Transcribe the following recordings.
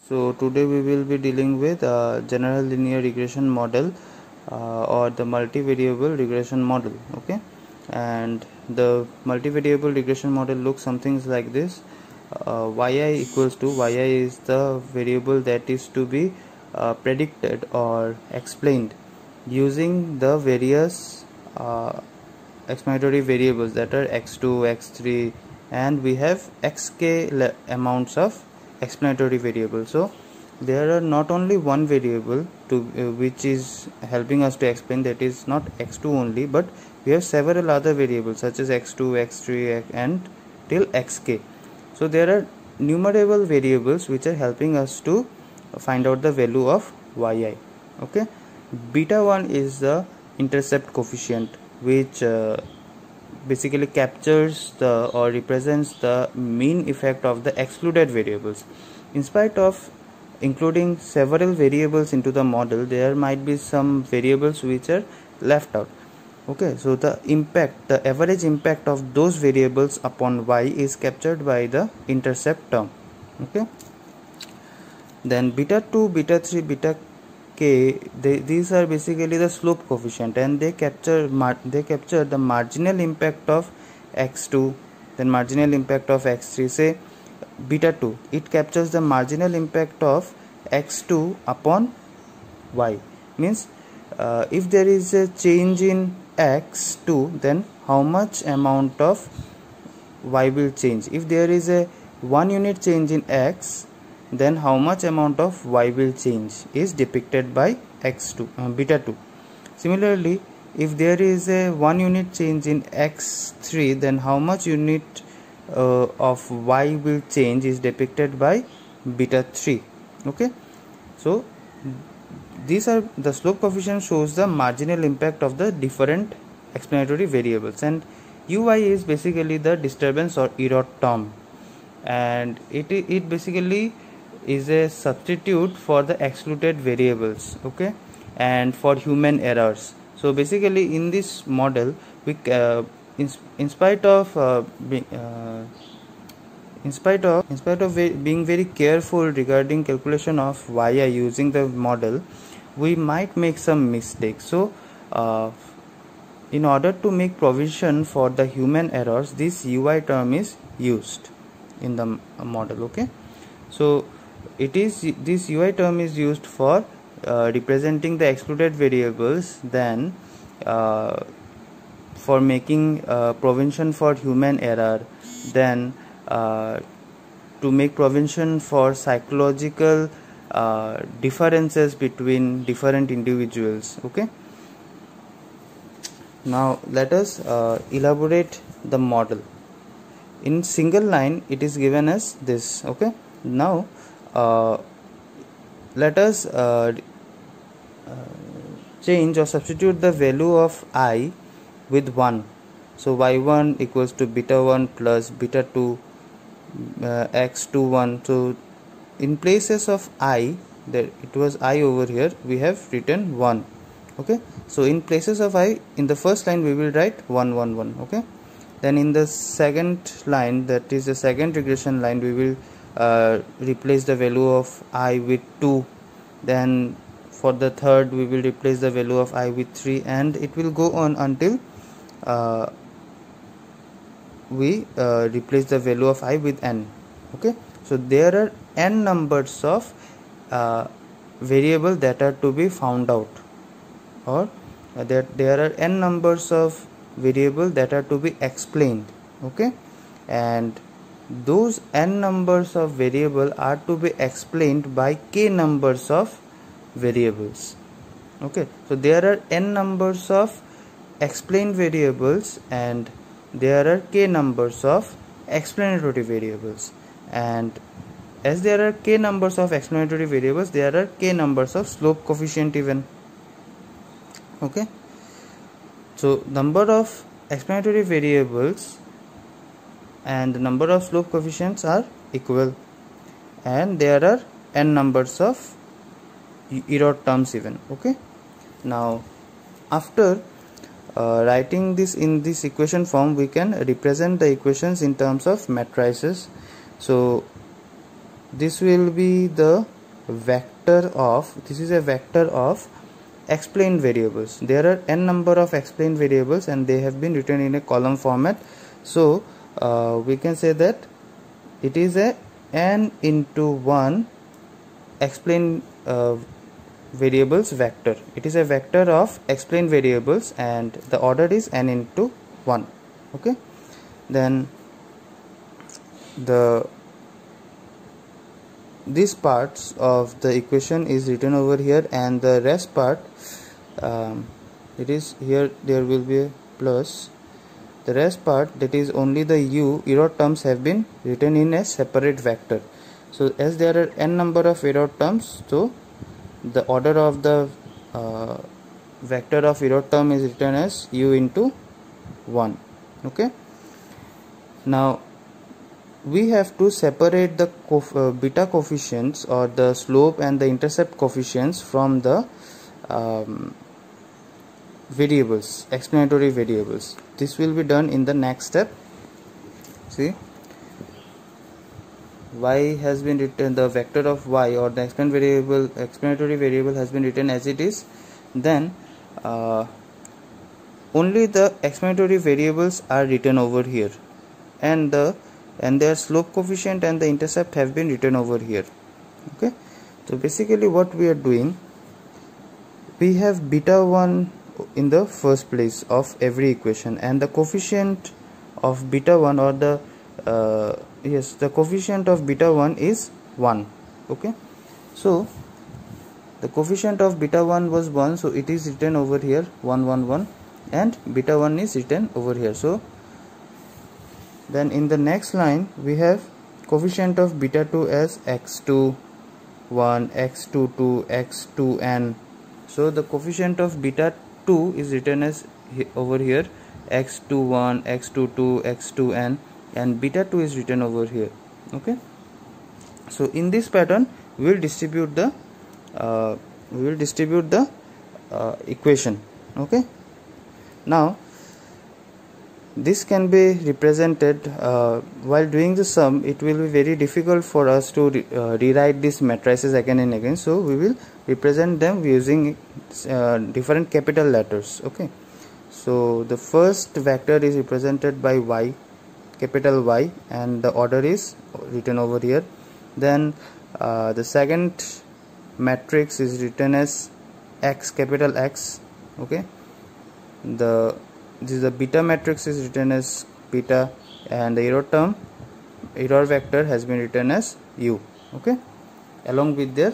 So today we will be dealing with general linear regression model or the multivariable regression model. Okay, and the multivariable regression model looks something like this. Yi equals to yi is the variable that is to be predicted or explained using the various explanatory variables that are x2, x3, and we have xk amounts of explanatory variables. So there are not only one variable to which is helping us to explain, that is not x2 only, but we have several other variables such as x2, x3 and till xk. So there are numerable variables which are helping us to find out the value of yi. Okay, beta 1 is the intercept coefficient which basically captures the or represents the mean effect of the excluded variables. In spite of including several variables into the model, there might be some variables which are left out. Okay, so the average impact of those variables upon y is captured by the intercept term. Okay, then beta 2, beta 3, beta k, these are basically the slope coefficient, and they capture the marginal impact of x2, then marginal impact of x3. Say beta 2, it captures the marginal impact of x2 upon y, means if there is a change in x2, then how much amount of y will change. If there is a 1 unit change in x, then how much amount of y will change is depicted by x2 beta 2. Similarly, if there is a 1 unit change in x3, then how much unit of y will change is depicted by beta 3. Okay, so these are the slope coefficient shows the marginal impact of the different explanatory variables, and uy is basically the disturbance or error term, and it basically is a substitute for the excluded variables. Okay, and for human errors. So basically in this model, we in spite of being very careful regarding calculation of yi using the model, we might make some mistakes. So in order to make provision for the human errors, this ui term is used in the model. Okay, so this ui term is used for representing the excluded variables, then for making provision for human error, then to make provision for psychological differences between different individuals. Okay, now let us elaborate the model. In single line it is given as this. Okay, now let us change or substitute the value of I with 1. So y1 equals to beta 1 plus beta 2 x21. So in places of I, that it was I over here, we have written 1. Okay, so in places of I, in the first line we will write 1 1 1. Okay, then in the second line, that is the second regression line, we will replace the value of I with 2. Then for the third we will replace the value of I with 3, and it will go on until we replace the value of I with n. Okay, so there are n numbers of variables that are to be found out, or that there are n numbers of variables that are to be explained. Okay, and those n numbers of variables are to be explained by k numbers of variables. Okay, so there are n numbers of explained variables and there are k numbers of explanatory variables, and as there are k numbers of explanatory variables, there are k numbers of slope coefficient even. Okay, so number of explanatory variables and the number of slope coefficients are equal, and there are n numbers of error terms even. Okay, now after writing this in this equation form, we can represent the equations in terms of matrices. So this will be the vector of explained variables. There are n number of explained variables and they have been written in a column format. So we can say that it is a n into 1 explained variables vector. It is a vector of explained variables and the order is n into 1. Okay, then these parts of the equation is written over here, and the rest part it is here, there will be a plus. The rest part, that is only the error terms, have been written in a separate vector. So as there are n number of error terms, so the order of the vector of error term is written as u into 1. Okay, now we have to separate the beta coefficients or the slope and the intercept coefficients from the variables, explanatory variables. This will be done in the next step. See, y has been written, the vector of y or the explanatory variable has been written as it is. Then only the explanatory variables are written over here, and their slope coefficient and the intercept have been written over here. Okay, so basically what we are doing, we have beta 1 in the first place of every equation, and the coefficient of beta 1 or the the coefficient of beta 1 is 1. Okay, so the coefficient of beta 1 was 1, so it is written over here 1 1 1, and beta 1 is written over here. So then in the next line we have coefficient of beta 2 as x2 1, x2 2, x2 n. So the coefficient of beta 2 is written as over here x21, x22, x2n, and beta 2 is written over here. Okay, so in this pattern we will distribute the equation. Okay, now this can be represented while doing the sum. It will be very difficult for us to rewrite these matrices again and again, so we will represent them using different capital letters. Okay, so the first vector is represented by y, capital Y, and the order is written over here. Then the second matrix is written as x, capital X. Okay, this is the beta matrix is written as beta, and the error vector has been written as u. Okay, along with their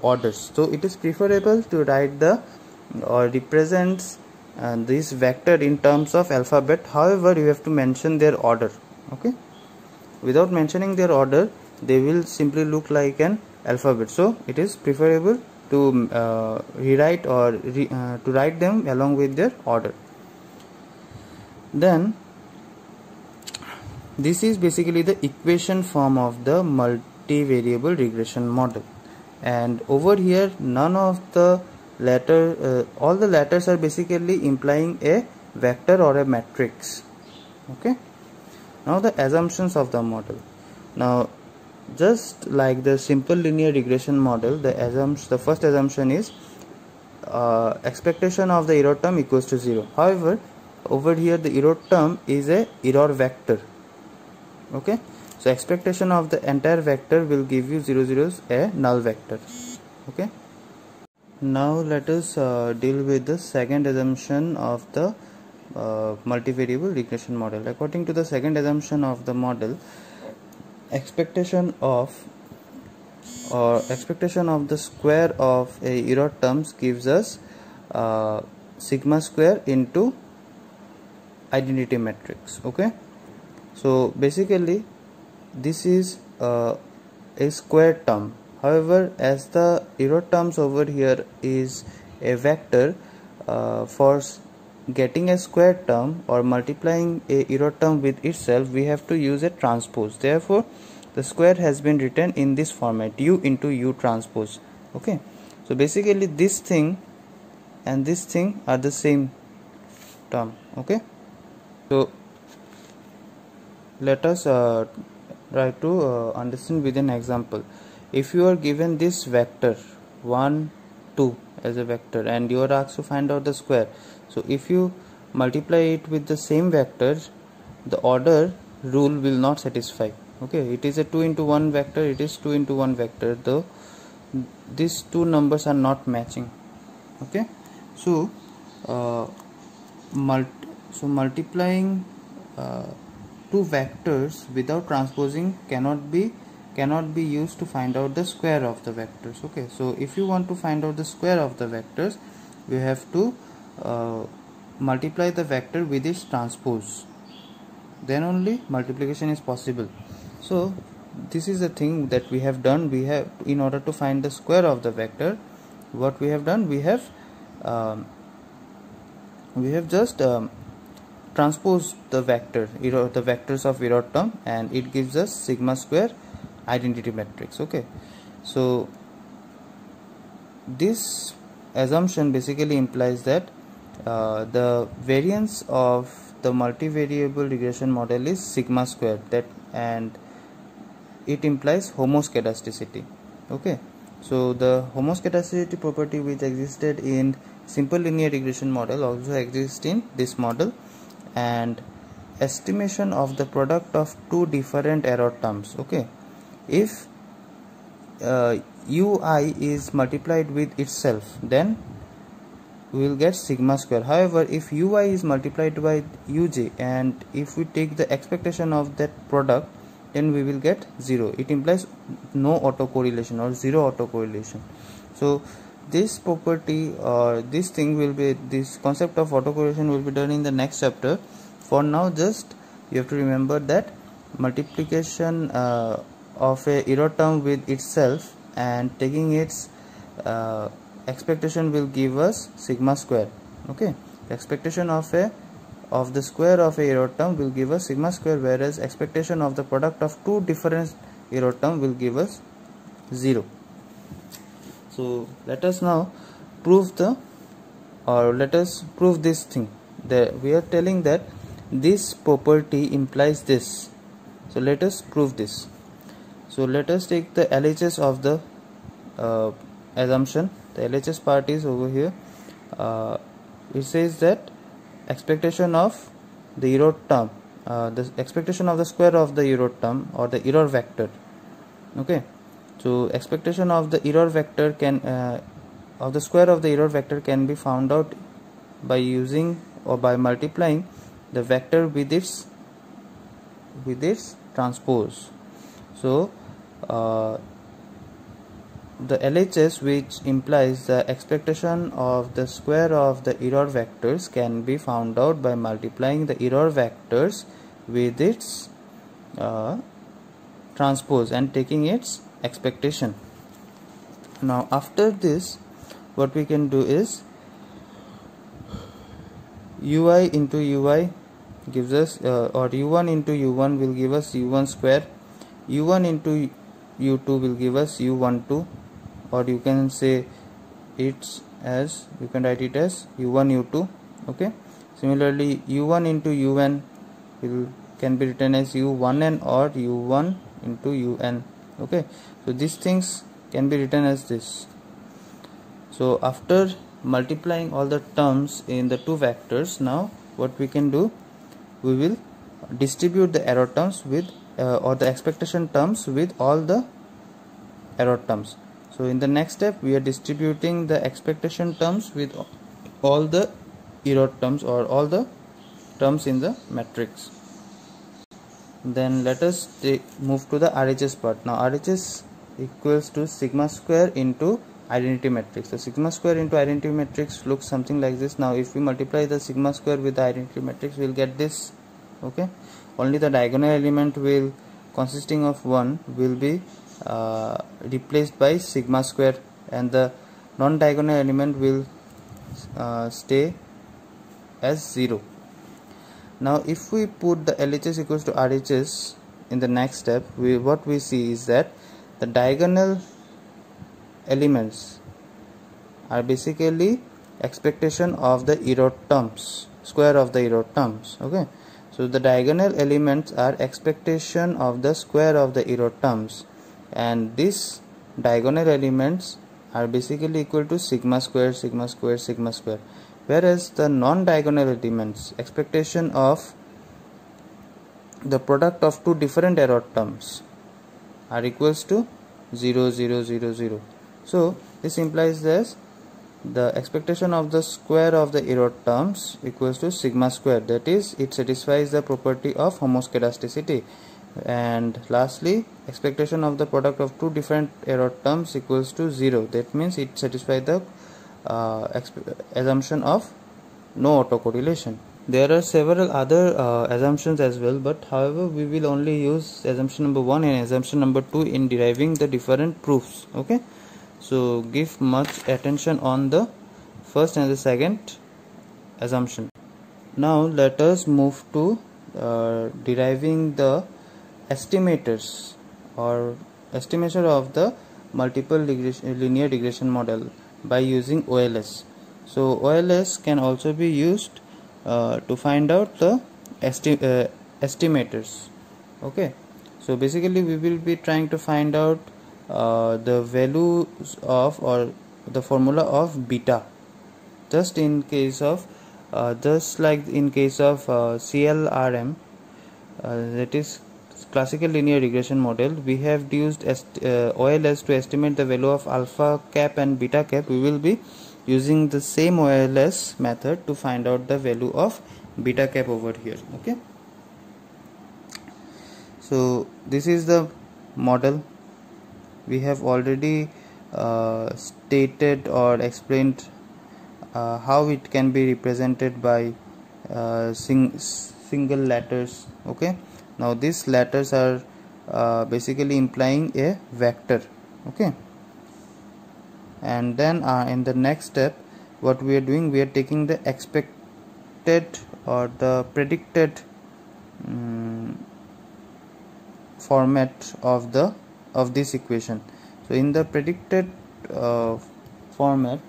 orders. So it is preferable to write the or represents this vector in terms of alphabet. However, you have to mention their order. Okay, without mentioning their order they will simply look like an alphabet, so it is preferable to rewrite or to write them along with their order. Then this is basically the equation form of the multivariable regression model, and over here none of the all the letters are basically implying a vector or a matrix. Okay, now the assumptions of the model. Now just like the simple linear regression model, the first assumption is expectation of the error term equals to 0. However, over here the error term is a error vector. Okay, so expectation of the entire vector will give you 0 0's a null vector. Okay, now let us deal with the second assumption of the multivariable regression model. According to the second assumption of the model, expectation of the square of a error terms gives us sigma square into identity matrix. Okay, so basically this is a square term. However, as the error terms over here is a vector, for getting a square term or multiplying a error term with itself, we have to use a transpose. Therefore the square has been written in this format, u into u transpose. Okay, so basically this thing and this thing are the same term. Okay, so let us try to understand with an example. If you are given this vector 1 2 as a vector and you are asked to find out the square, so if you multiply it with the same vector, the order rule will not satisfy. Okay, it is a 2 into 1 vector, it is 2 into 1 vector, though these two numbers are not matching. Okay, so multiplying two vectors without transposing cannot be used to find out the square of the vectors. Okay, so if you want to find out the square of the vectors, we have to multiply the vector with its transpose, then only multiplication is possible. So this is the thing that we have done. We have, in order to find the square of the vector, what we have done, we have just transposed the vector, the vectors of error term, and it gives us sigma square identity matrix. Okay, so this assumption basically implies that the variance of the multivariable regression model is sigma square, and it implies homoscedasticity. Okay, so the homoscedasticity property which existed in simple linear regression model also exists in this model. And estimation of the product of two different error terms. Okay, if ui is multiplied with itself, then we will get sigma square. However, if ui is multiplied by uj, and if we take the expectation of that product, then we will get 0. It implies no autocorrelation or 0 autocorrelation. So this property or this concept of autocorrelation will be done in the next chapter. For now, just you have to remember that multiplication of a error term with itself and taking its expectation will give us sigma square. Okay, the expectation of the square of a error term will give us sigma square, whereas expectation of the product of two different error term will give us 0. So let us now prove this thing. We are telling that this property implies this. So let us prove this. So let us take the LHS of the assumption. The LHS part is over here. It says that expectation of the error term, the expectation of the square of the error term or the error vector. Okay, so expectation of the error vector can of the square of the error vector can be found out by using or by multiplying the vector with its transpose. So the LHS, which implies the expectation of the square of the error vectors, can be found out by multiplying the error vectors with its transpose and taking its expectation. Now after this, what we can do is ui into ui gives us or u1 into u1 will give us u1 square, u1 into u2 will give us u12, or you can say it's as, you can write it as u1 u2. Okay, similarly u1 into un can be written as u1n or u1 into un. Okay, so these things can be written as this. So after multiplying all the terms in the two vectors, now what we can do, we will distribute the error terms with or the expectation terms with all the error terms. So in the next step, we are distributing the expectation terms with all the error terms or all the terms in the matrix. Then let us move to the RHS part. Now RHS equals to sigma square into identity matrix. So sigma square into identity matrix looks something like this. Now if we multiply the sigma square with the identity matrix, we will get this. Okay, only the diagonal element will consisting of 1 will be replaced by sigma square, and the non-diagonal element will stay as 0. Now if we put the LHS equals to RHS in the next step, what we see is that the diagonal elements are basically expectation of the error terms, square of the error terms. Okay, So the diagonal elements are expectation of the square of the error terms, and these diagonal elements are basically equal to sigma square, sigma square, sigma square, whereas the non-diagonal elements expectation of the product of two different error terms are equals to 0, 0, 0, 0. So this implies this the expectation of the square of the error terms equals to sigma square, that is, it satisfies the property of homoscedasticity. And lastly, expectation of the product of two different error terms equals to 0, that means it satisfies the assumption of no autocorrelation. There are several other assumptions as well, but however we will only use assumption number 1 and assumption number 2 in deriving the different proofs. Okay, so give much attention on the first and the second assumption. Now let us move to deriving the estimators or estimation of the multiple linear regression model by using OLS. So OLS can also be used to find out the estimators. Okay, so basically we will be trying to find out the values of or the formula of beta, just in case of just like in case of CLRM, that is classical linear regression model, we have used OLS to estimate the value of alpha cap and beta cap. We will be using the same OLS method to find out the value of beta cap over here. Okay, so this is the model. We have already stated or explained how it can be represented by single letters. Okay, now these letters are basically implying a vector. Okay, and then in the next step what we are doing, we are taking the expected or the predicted format of this equation. So in the predicted format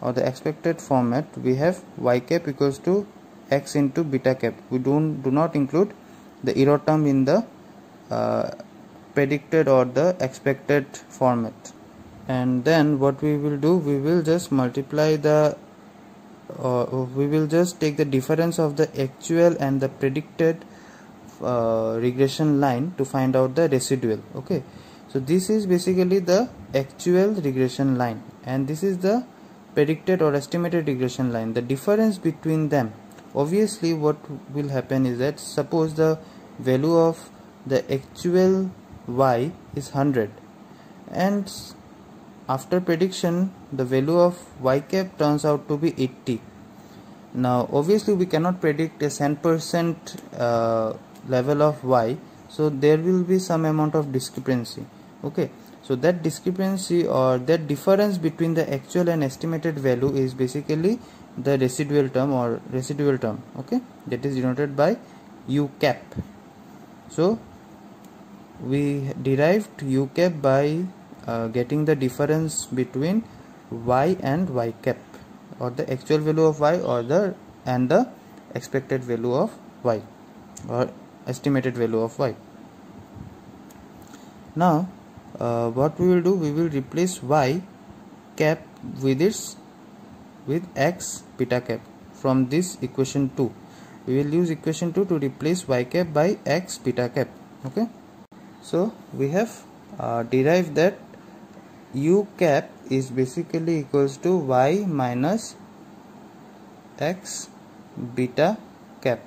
or the expected format, we have y cap equals to x into beta cap. We do not include the error term in the predicted or the expected format. And then what we will do, we will just multiply the we will just take the difference of the actual and the predicted regression line to find out the residual. Okay, so this is basically the actual regression line and this is the predicted or estimated regression line. The difference between them, obviously what will happen is that suppose the value of the actual y is 100 and after prediction the value of y cap turns out to be 80. Now obviously we cannot predict a 100% level of y, so there will be some amount of discrepancy. Okay, so that discrepancy or that difference between the actual and estimated value is basically the residual term or residual term. Okay, that is denoted by u cap. So we derived u cap by getting the difference between y and y cap, or the actual value of y or the expected value of y or estimated value of y. Now what we will do, we will replace y cap with x beta cap from this equation 2. We will use equation 2 to replace y cap by x beta cap. Okay, so we have derived that u cap is basically equals to y minus x beta cap.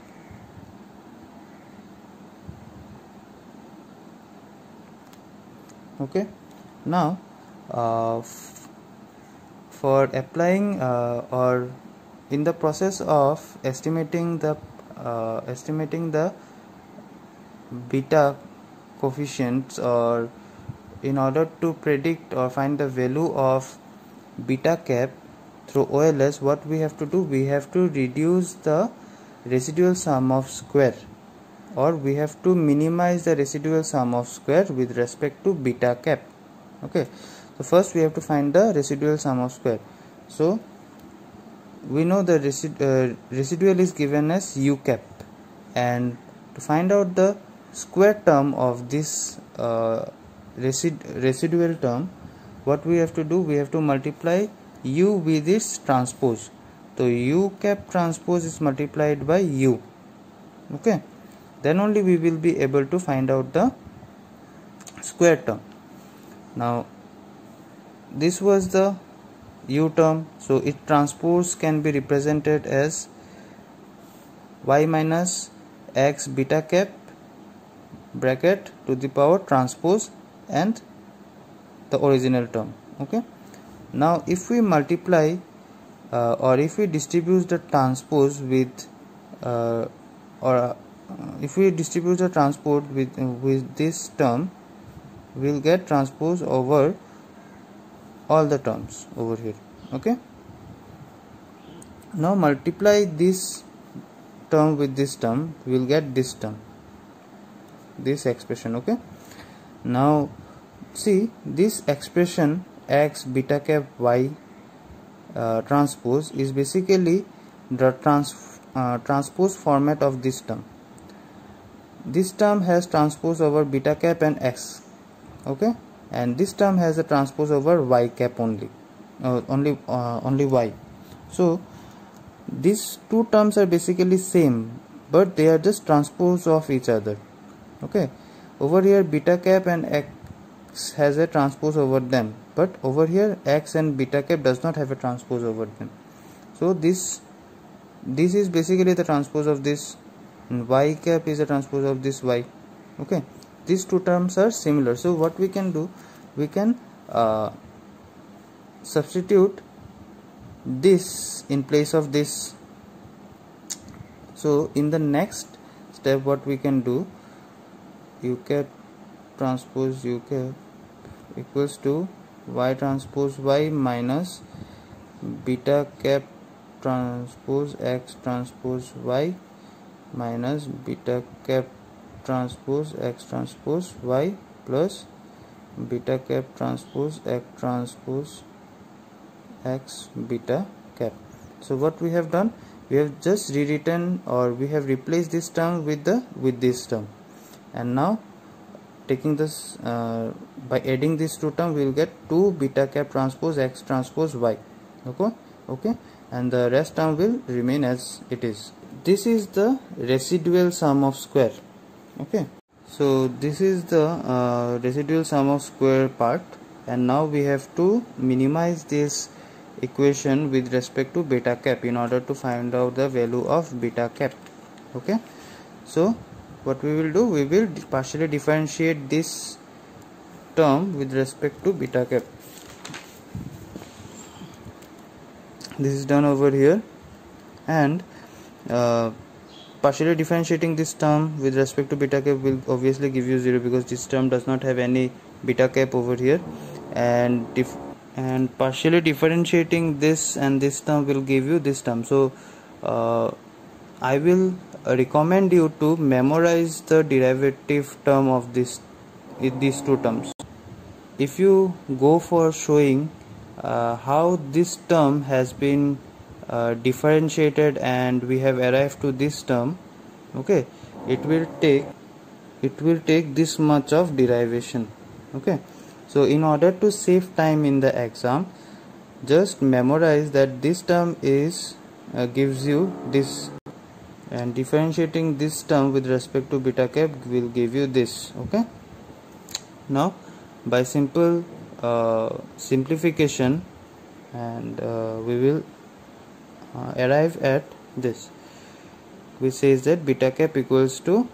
Okay, now for applying or in the process of estimating the beta coefficients, or in order to predict or find the value of beta cap through OLS, what we have to do, we have to reduce the residual sum of square, or we have to minimize the residual sum of square with respect to beta cap. Okay, so first we have to find the residual sum of square. So we know the residual is given as u cap. and to find out the square term of this residual term, what we have to do, we have to multiply u with its transpose. So u cap transpose is multiplied by u. Okay, then only we will be able to find out the square term. Now this was the u term, so its transpose can be represented as y minus x beta cap bracket to the power transpose and the original term. Okay, now if we multiply or if we distribute the transpose with if we distribute the transpose with this term, we will get transpose over all the terms over here. Okay, now multiply this term with this term, we will get this term, this expression. Okay, now see this expression x beta cap y transpose is basically the transpose format of this term. This term has transpose over beta cap and x. Okay, and this term has a transpose over y cap only, only y. So these two terms are basically same, but they are just transpose of each other. Okay, over here beta cap and x has a transpose over them, but over here x and beta cap does not have a transpose over them. So this is basically the transpose of this, and y cap is a transpose of this y. Okay, these two terms are similar. So what we can do, we can substitute this in place of this. So in the next step, what we can do, u cap transpose u cap equals to y transpose y minus beta cap transpose x transpose y minus beta cap transpose x transpose y plus beta cap transpose x transpose x beta cap. So what we have done, we have just rewritten, or we have replaced this term with this term, and now taking this by adding these two terms, we will get 2 beta cap transpose x transpose y. Okay, and the rest term will remain as it is. This is the residual sum of square. Okay, so this is the residual sum of square part, and now we have to minimize this equation with respect to beta cap in order to find out the value of beta cap. Okay, so what we will do, we will partially differentiate this term with respect to beta cap. This is done over here, and partially differentiating this term with respect to beta cap will obviously give you 0, because this term does not have any beta cap over here, and partially differentiating this and this term will give you this term. So I will recommend you to memorize the derivative term of these two terms. If you go for showing how this term has been differentiated and we have arrived to this term, okay, it will take this much of derivation. Okay, so in order to save time in the exam, just memorize that this term is gives you this, and differentiating this term with respect to beta cap will give you this. Okay, now by simple simplification, and we will arrive at this, which says that beta cap equals to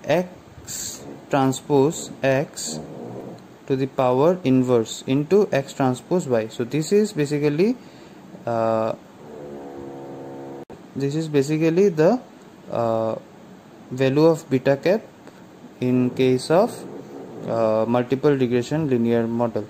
x transpose x to the power inverse into x transpose y. So this is basically the value of beta cap in case of multiple regression linear model.